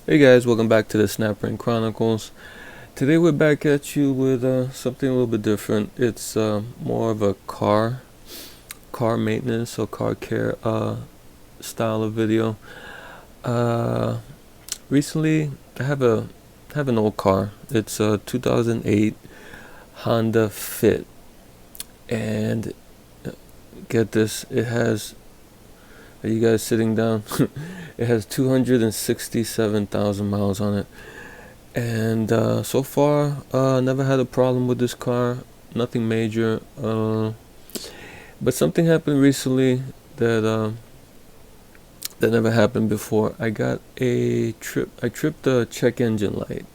Hey guys, welcome back to the Snapbrain Chronicles. Today we're back at you with something a little bit different. It's more of a car maintenance or car care style of video. Recently, I have an old car. It's a 2008 Honda Fit, and get this, it has. Are you guys sitting down? It has 267,000 miles on it. And so far, never had a problem with this car. Nothing major. But something happened recently that never happened before. I tripped the check engine light.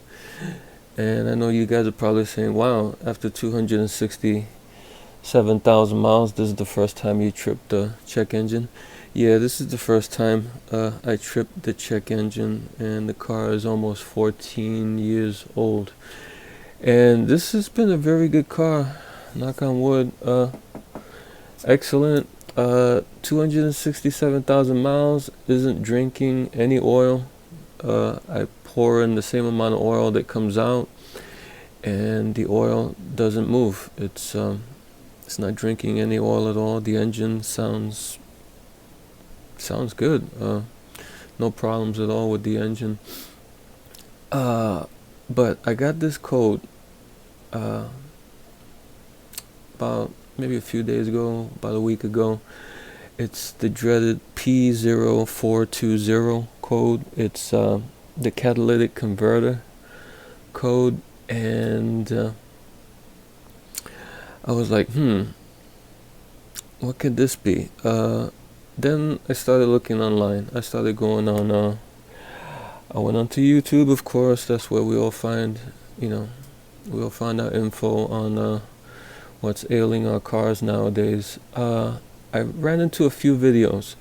And I know you guys are probably saying, wow, after 267,000 miles, this is the first time you tripped the check engine. Yeah, this is the first time I tripped the check engine, and the car is almost 14 years old. And this has been a very good car, knock on wood. Excellent. 267,000 miles, isn't drinking any oil. I pour in the same amount of oil that comes out, and the oil doesn't move. It's not drinking any oil at all. The engine sounds good. No problems at all with the engine. But I got this code about maybe a few days ago, about a week ago. It's the dreaded P0420 code. It's the catalytic converter code, and I was like, what could this be? Then I started looking online. I started going on, I went onto YouTube, of course. That's where we all find our info on what's ailing our cars nowadays. I ran into a few videos.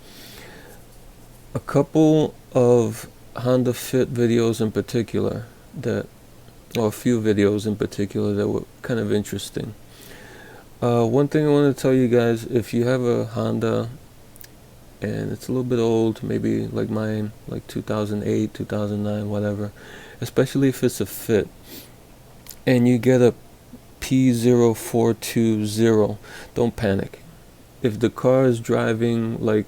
A couple of Honda Fit videos in particular or a few videos in particular that were kind of interesting. One thing I want to tell you guys, if you have a Honda and it's a little bit old, maybe like mine, like 2008, 2009, whatever, especially if it's a Fit, and you get a P0420, don't panic. If the car is driving like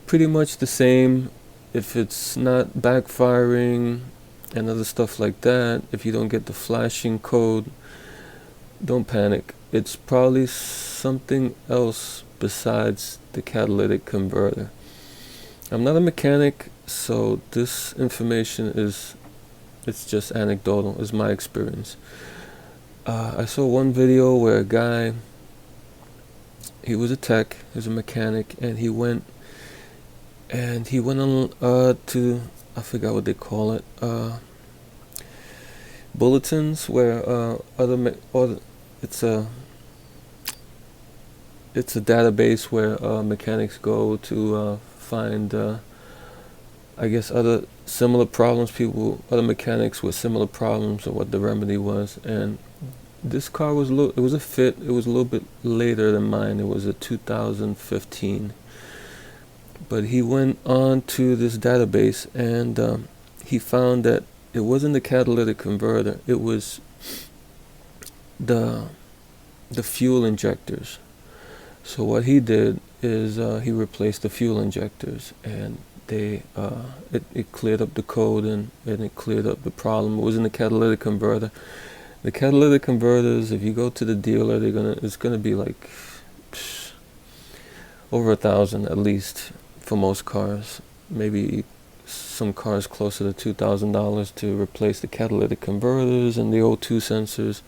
pretty much the same, if it's not backfiring and other stuff like that, if you don't get the flashing code, don't panic. It's probably something else besides the catalytic converter. I'm not a mechanic, so this information it's just anecdotal. It's my experience. I saw one video where a guy, he was a tech, he was a mechanic, and he went on to, I forgot what they call it, bulletins where it's a database where mechanics go to find I guess other similar problems, other mechanics with similar problems, or what the remedy was. And this car was it was a Fit. It was a little bit later than mine. It was a 2015. But he went on to this database, and he found that it wasn't the catalytic converter. It was the fuel injectors. So what he did is he replaced the fuel injectors, and it cleared up the code, and it cleared up the problem. It wasn't the catalytic converter. The catalytic converters, if you go to the dealer, it's gonna be like over 1,000 at least for most cars. Maybe some cars closer to $2,000 to replace the catalytic converters and the O2 sensors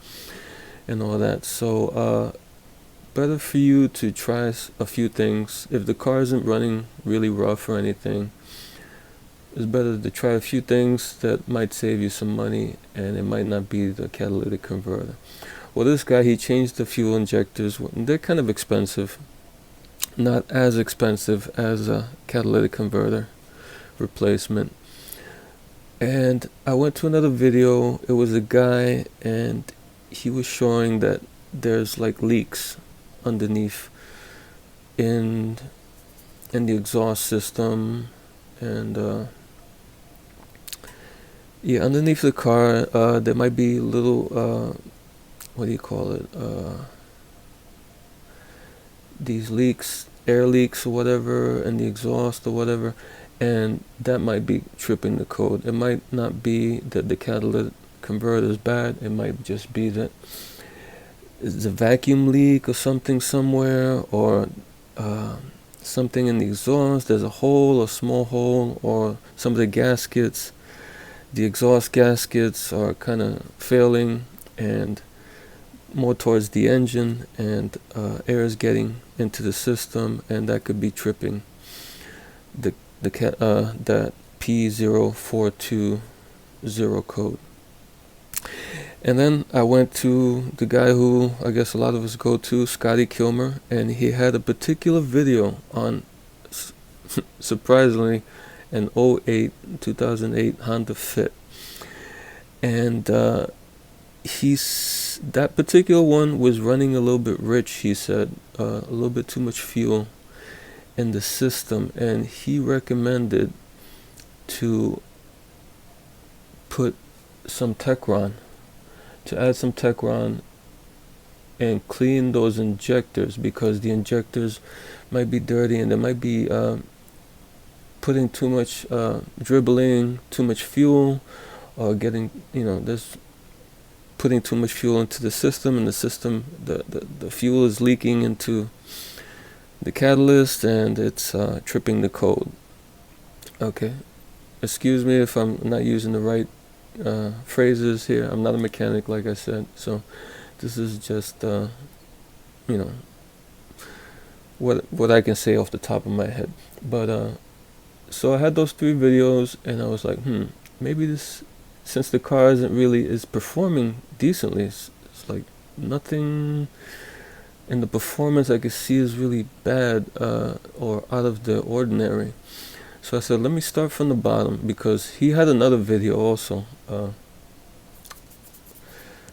and all that. So better for you to try a few things. If the car isn't running really rough or anything, it's better to try a few things that might save you some money, and it might not be the catalytic converter. Well, this guy, he changed the fuel injectors. They're kind of expensive, not as expensive as a catalytic converter replacement. And I went to another video. It was a guy, and he was showing that there's like leaks underneath in the exhaust system, and Yeah, underneath the car, there might be little, what do you call it? These leaks, air leaks or whatever, and the exhaust or whatever, and that might be tripping the code. It might not be that the catalytic converter is bad. It might just be that it's a vacuum leak or something somewhere, or something in the exhaust. There's a hole, a small hole, or some of the gaskets, the exhaust gaskets are kind of failing, and more towards the engine, and air is getting into the system, and that could be tripping that P0420 code. And then I went to the guy who I guess a lot of us go to, Scotty Kilmer, and he had a particular video on, surprisingly, an 2008 Honda Fit. And that particular one was running a little bit rich, he said, a little bit too much fuel in the system, and he recommended to put some Techron, to add some Techron and clean those injectors, because the injectors might be dirty, and they might be putting too much, dribbling too much fuel, or getting, there's putting too much fuel into the system, and the fuel is leaking into the catalyst, and it's tripping the code. Okay, excuse me if I'm not using the right phrases here. I'm not a mechanic, like I said, so this is just what I can say off the top of my head. But so I had those 3 videos, and I was like, maybe this, since the car is performing decently, it's like nothing in the performance I could see is really bad or out of the ordinary. So I said, let me start from the bottom, because he had another video also,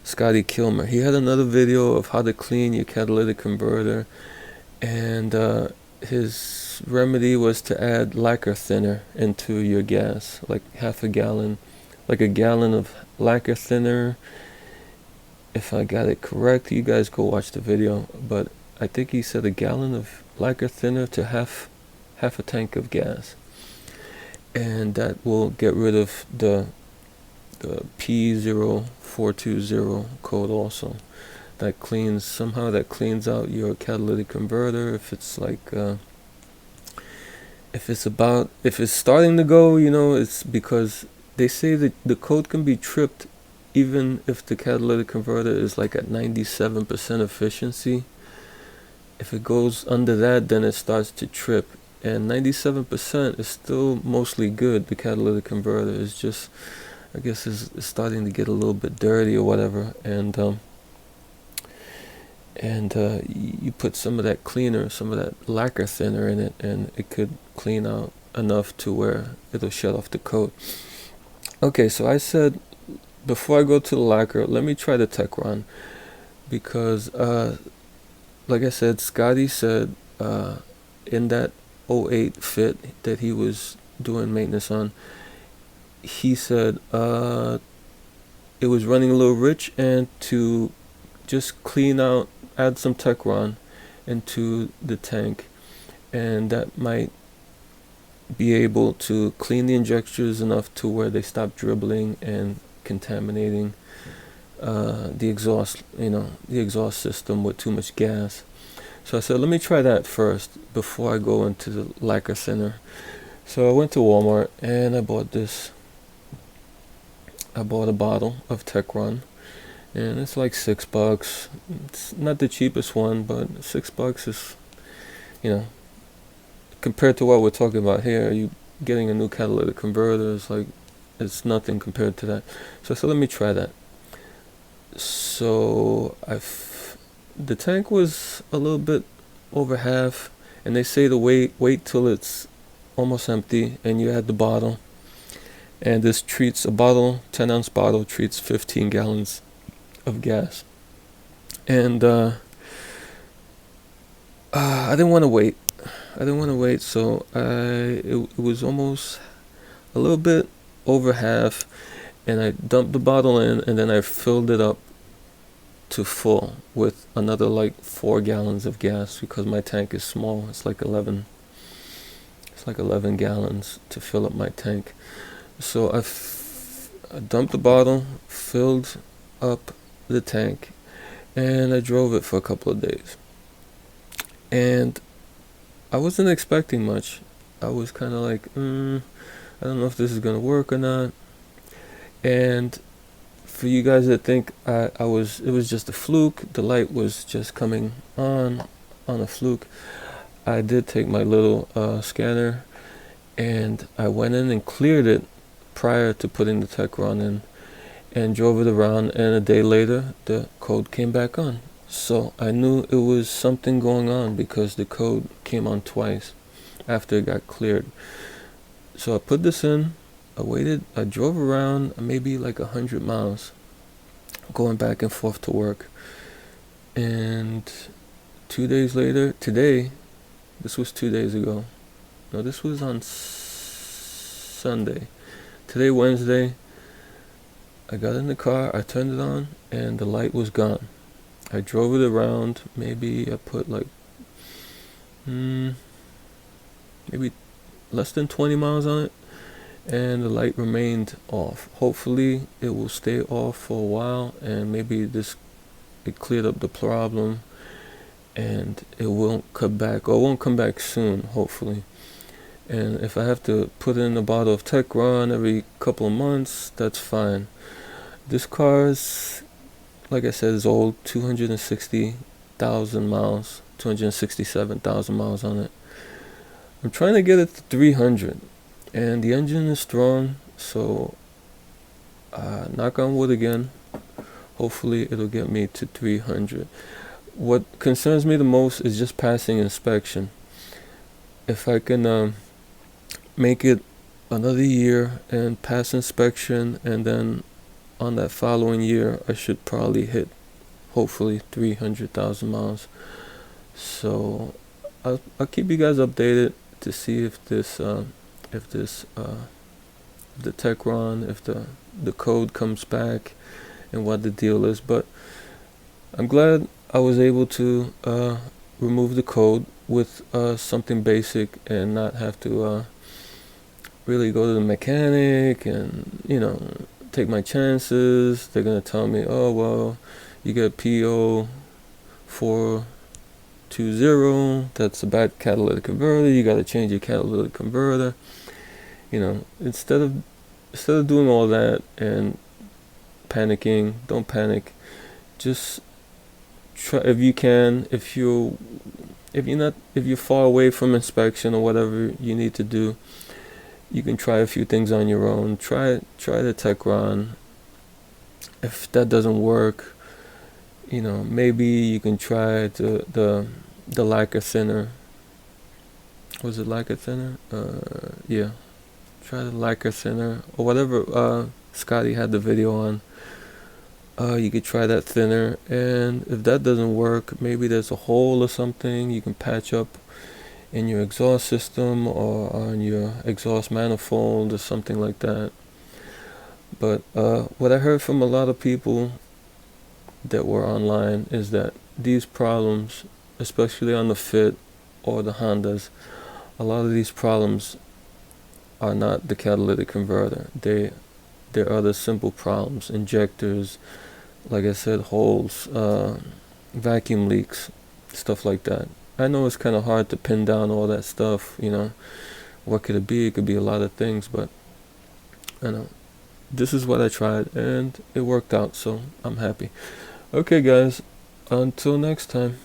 Scotty Kilmer. He had another video of how to clean your catalytic converter, and his remedy was to add lacquer thinner into your gas, like half a gallon, like a gallon of lacquer thinner. If I got it correct, you guys go watch the video, but I think he said a gallon of lacquer thinner to half a tank of gas, and that will get rid of the P0420 code also. That cleans out your catalytic converter. If it's like if it's starting to go, it's because they say that the code can be tripped even if the catalytic converter is like at 97% efficiency. If it goes under that, then it starts to trip, and 97% is still mostly good. The catalytic converter is just, I guess, is starting to get a little bit dirty or whatever, and you put some of that cleaner, some of that lacquer thinner in it, and it could clean out enough to where it'll shut off the code. Okay, so I said, before I go to the lacquer, let me try the Techron, because like I said, Scotty said in that 08 Fit that he was doing maintenance on, he said it was running a little rich, and to just clean out, add some Techron into the tank, and that might be able to clean the injectors enough to where they stop dribbling and contaminating the exhaust system with too much gas. So I said, let me try that first before I go into the lacquer thinner. So I went to Walmart, and I bought a bottle of Techron, and it's like $6. It's not the cheapest one, but $6 is, compared to what we're talking about here, you getting a new catalytic converter is like, it's nothing compared to that. So I said, let me try that. So the tank was a little bit over half, and they say to wait till it's almost empty, and you add the bottle, and this treats a 10-ounce bottle treats 15 gallons of gas. And I didn't want to wait. So it was almost a little bit over half, and I dumped the bottle in, and then I filled it up to full with another like 4 gallons of gas, because my tank is small. It's like 11 gallons to fill up my tank. So I dumped the bottle, filled up the tank, and I drove it for a couple of days. And I wasn't expecting much. I was kind of like, I don't know if this is gonna work or not. And for you guys that think it was just a fluke, the light was just coming on a fluke, I did take my little scanner, and I went in and cleared it prior to putting the Techron in, and drove it around, and a day later the code came back on. So I knew it was something going on, because the code came on twice after it got cleared. So I put this in, I waited, I drove around maybe like 100 miles, going back and forth to work. And 2 days later, today, this was 2 days ago. No, this was on Sunday. Today, Wednesday, I got in the car, I turned it on, and the light was gone. I drove it around, maybe I put like, maybe less than 20 miles on it, and the light remained off. Hopefully it will stay off for a while, and maybe it cleared up the problem, and it won't come back, or won't come back soon, hopefully. And if I have to put in a bottle of Techron every couple of months, that's fine. This car is, like I said, is old, 260,000 miles, 267,000 miles on it. I'm trying to get it to 300, and the engine is strong, so knock on wood again, hopefully it'll get me to 300. What concerns me the most is just passing inspection. If I can make it another year and pass inspection, and then on that following year I should probably hit, hopefully, 300,000 miles. So I'll keep you guys updated to see if the Techron, if the code comes back, and what the deal is. But I'm glad I was able to remove the code with something basic, and not have to really go to the mechanic and take my chances. They're gonna tell me, oh well, you get P0420, that's a bad catalytic converter, you gotta change your catalytic converter. Instead of doing all that and panicking, don't panic. Just try, if you can, if you're far away from inspection or whatever you need to do, you can try a few things on your own. Try the Techron. If that doesn't work, maybe you can try the lacquer thinner. Was it lacquer thinner? Yeah. Try the lacquer thinner, or whatever Scotty had the video on. You could try that thinner, and if that doesn't work, maybe there's a hole or something you can patch up in your exhaust system, or on your exhaust manifold, or something like that. But what I heard from a lot of people that were online is that these problems, especially on the Fit or the Hondas, a lot of these problems are not the catalytic converter. There are other simple problems, injectors, like I said, holes, vacuum leaks, stuff like that. I know it's kind of hard to pin down all that stuff, what could it be? It could be a lot of things, but this is what I tried, and it worked out, so I'm happy. Okay guys, until next time.